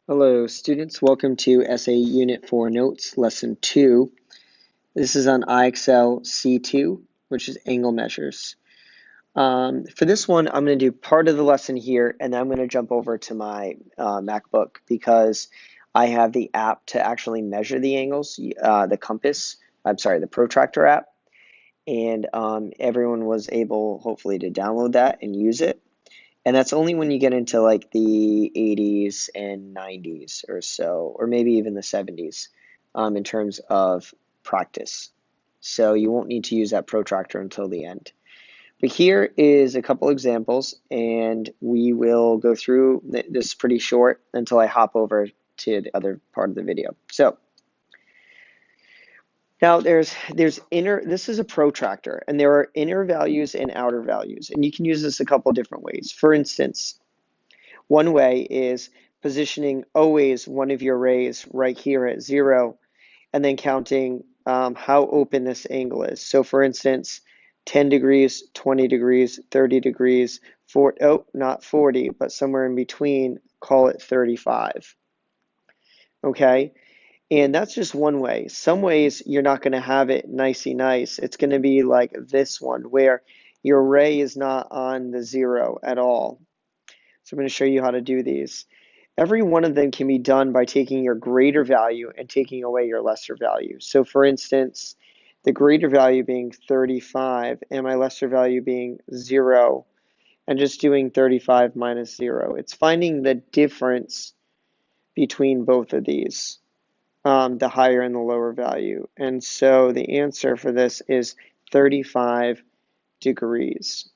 Hello, students. Welcome to SA Unit 4 Notes, Lesson 2. This is on IXL C2, which is angle measures. For this one, I'm going to do part of the lesson here, and then I'm going to jump over to my MacBook because I have the app to actually measure the angles, the protractor app, and everyone was able, hopefully, to download that and use it. And that's only when you get into like the 80s and 90s or so, or maybe even the 70s in terms of practice. So you won't need to use that protractor until the end. But here is a couple examples, and we will go through this pretty short until I hop over to the other part of the video. So now this is a protractor, and there are inner values and outer values, and you can use this a couple different ways. For instance, one way is positioning always one of your rays right here at 0 and then counting how open this angle is. So for instance, 10 degrees, 20 degrees, 30 degrees, not 40, but somewhere in between, call it 35. Okay? And that's just one way. Some ways you're not going to have it nicey nice. It's going to be like this one where your ray is not on the 0 at all. So I'm going to show you how to do these. Every one of them can be done by taking your greater value and taking away your lesser value. So for instance, the greater value being 35 and my lesser value being 0, and just doing 35 minus 0. It's finding the difference between both of these, the higher and the lower value. And so the answer for this is 35 degrees.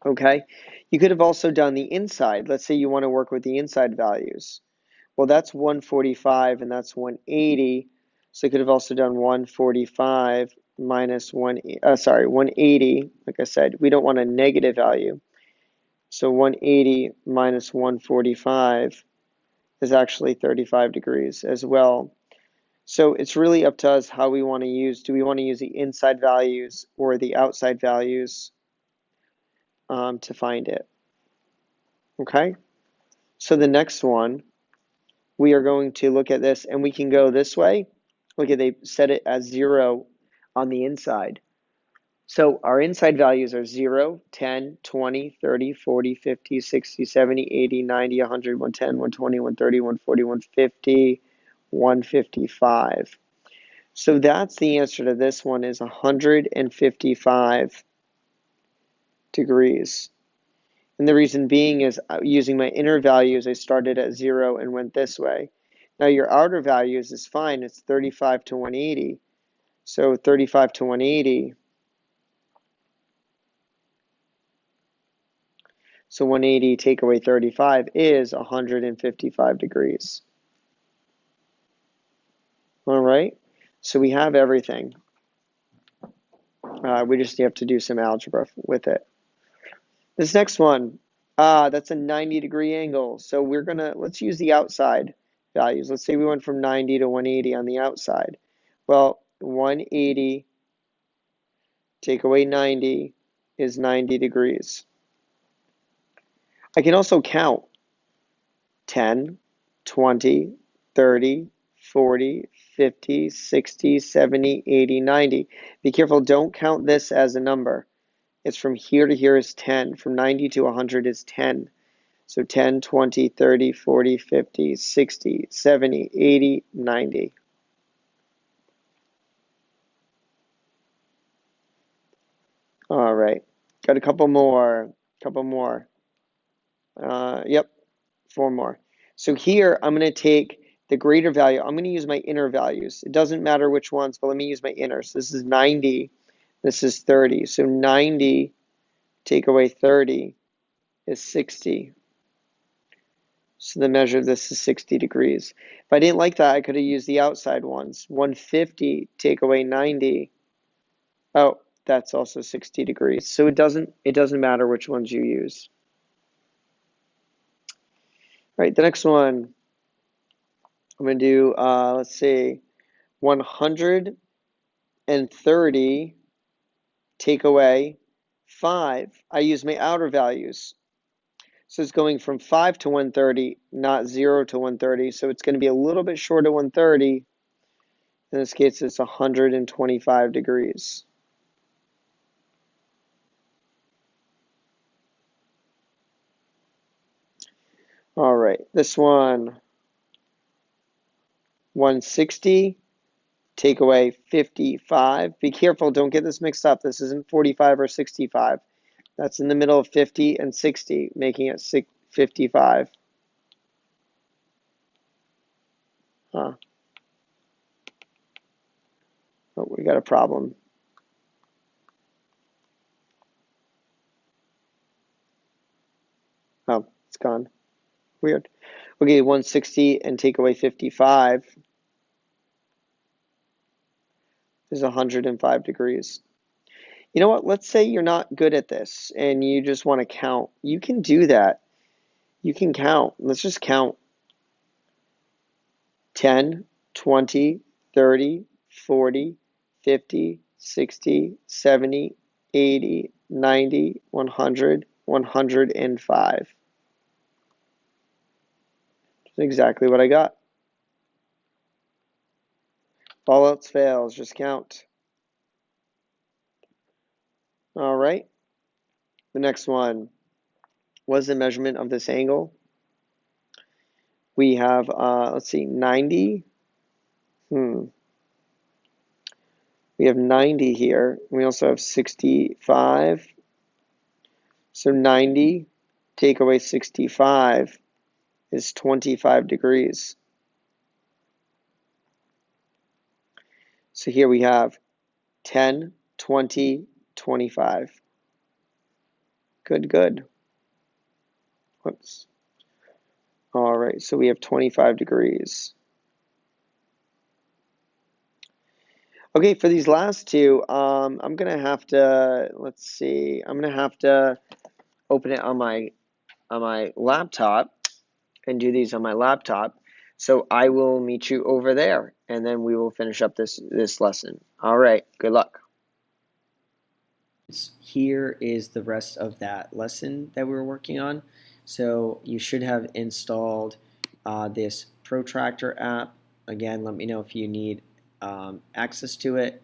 Okay, you could have also done the inside. Let's say you want to work with the inside values. Well, that's 145 and that's 180. So you could have also done 145 minus 180. Like I said, we don't want a negative value. So 180 minus 145 is actually 35 degrees as well. So it's really up to us how we want to use. Do we want to use the inside values or the outside values to find it? Okay, so the next one, we are going to look at this, and we can go this way. Look at, they set it as 0 on the inside. So our inside values are 0, 10, 20, 30, 40, 50, 60, 70, 80, 90, 100, 110, 120, 130, 140, 150, 155. So that's the answer to this one, is 155 degrees. And the reason being is using my inner values, I started at 0 and went this way. Now your outer values is fine, it's 35 to 180. So 35 to 180. So 180 take away 35 is 155 degrees. All right, so we have everything. We just have to do some algebra with it. This next one, that's a 90-degree angle. So let's use the outside values. Let's say we went from 90 to 180 on the outside. Well, 180 take away 90 is 90 degrees. I can also count 10, 20, 30, 40, 50, 60, 70, 80, 90. Be careful, don't count this as a number. It's from here to here is 10. From 90 to 100 is 10. So 10, 20, 30, 40, 50, 60, 70, 80, 90. All right, got a couple more. Yep, 4 more. So here I'm going to take the greater value. I'm going to use my inner values. It doesn't matter which ones, but let me use my inners. This is 90. This is 30. So 90 take away 30 is 60. So the measure of this is 60 degrees. If I didn't like that, I could have used the outside ones. 150 take away 90. Oh, that's also 60 degrees. So it doesn't matter which ones you use. All right, the next one, I'm going to do, let's see, 130 take away 5. I use my outer values. So it's going from 5 to 130, not 0 to 130. So it's going to be a little bit short of 130. In this case, it's 125 degrees. All right, this one, 160, take away 55. Be careful, don't get this mixed up. This isn't 45 or 65. That's in the middle of 50 and 60, making it 55. Huh. Oh, we got a problem. Oh, it's gone. Weird. Okay, 160 and take away 55 is 105 degrees. You know what? Let's say you're not good at this and you just want to count. You can do that. You can count. Let's just count. 10, 20, 30, 40, 50, 60, 70, 80, 90, 100, 105. That's exactly what I got. If all else fails, just count. All right. The next one was the measurement of this angle. We have, let's see, 90. We have 90 here. We also have 65. So 90 take away 65 is 25 degrees. So here we have 10, 20, 25. Good, good. Whoops. All right, so we have 25 degrees. Okay, for these last two, I'm gonna have to, let's see, I'm gonna have to open it on my laptop and do these on my laptop. So I will meet you over there, and then we will finish up this lesson. All right, good luck. Here is the rest of that lesson that we were working on. So you should have installed this Protractor app. Again, let me know if you need access to it.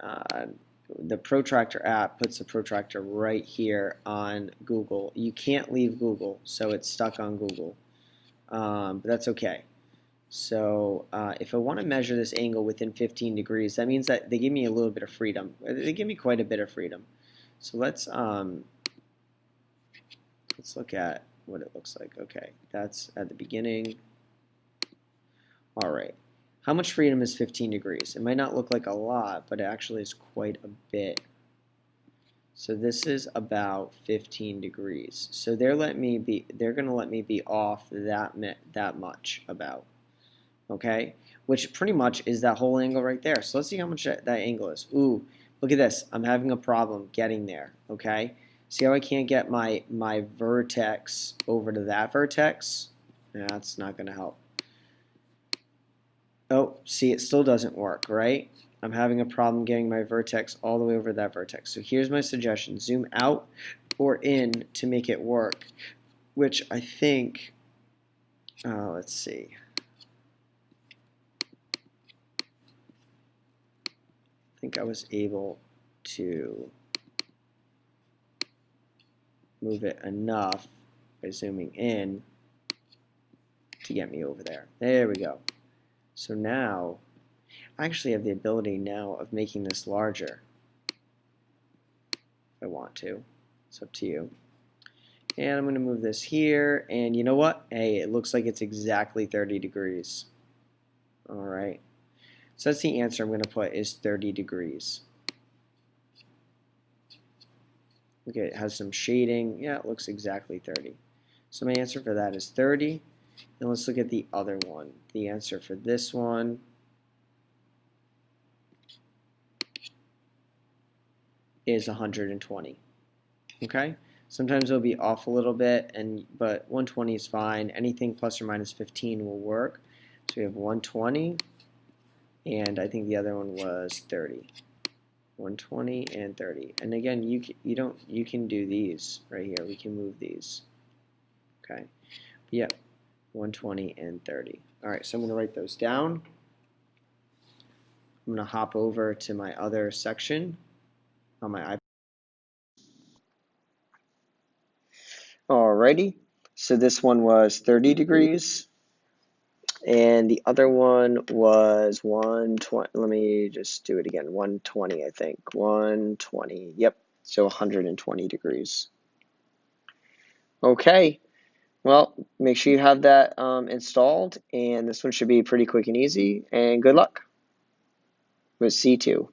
The Protractor app puts the protractor right here on Google. You can't leave Google, so it's stuck on Google, but that's okay. So if I want to measure this angle within 15 degrees, that means that they give me a little bit of freedom. They give me quite a bit of freedom. So let's look at what it looks like. Okay, that's at the beginning. All right. How much freedom is 15 degrees? It might not look like a lot, but it actually is quite a bit. So this is about 15 degrees. So they're going to let me be off that much about. Okay? Which pretty much is that whole angle right there. So let's see how much that angle is. Ooh, look at this. I'm having a problem getting there. Okay? See how I can't get my vertex over to that vertex? That's not going to help. Oh, see, it still doesn't work, right? I'm having a problem getting my vertex all the way over that vertex. So here's my suggestion. Zoom out or in to make it work, which I think, let's see. I think I was able to move it enough by zooming in to get me over there. There we go. So now, I actually have the ability now of making this larger if I want to. It's up to you. And I'm going to move this here, and you know what? Hey, it looks like it's exactly 30 degrees. All right. So that's the answer I'm going to put is 30 degrees. Okay, it has some shading. Yeah, it looks exactly 30. So my answer for that is 30. And let's look at the other one. The answer for this one is 120. Okay? Sometimes it'll be off a little bit, but 120 is fine. Anything plus or minus 15 will work. So we have 120, and I think the other one was 30. 120 and 30. And again, you can do these right here. We can move these. okay? Yeah, 120 and 30. All right, so I'm going to write those down. I'm going to hop over to my other section on my iPad. Alrighty, so this one was 30 degrees, and the other one was 120. Let me just do it again. 120, I think. 120. Yep, so 120 degrees. Okay, well, make sure you have that installed, and this one should be pretty quick and easy, and good luck with C2.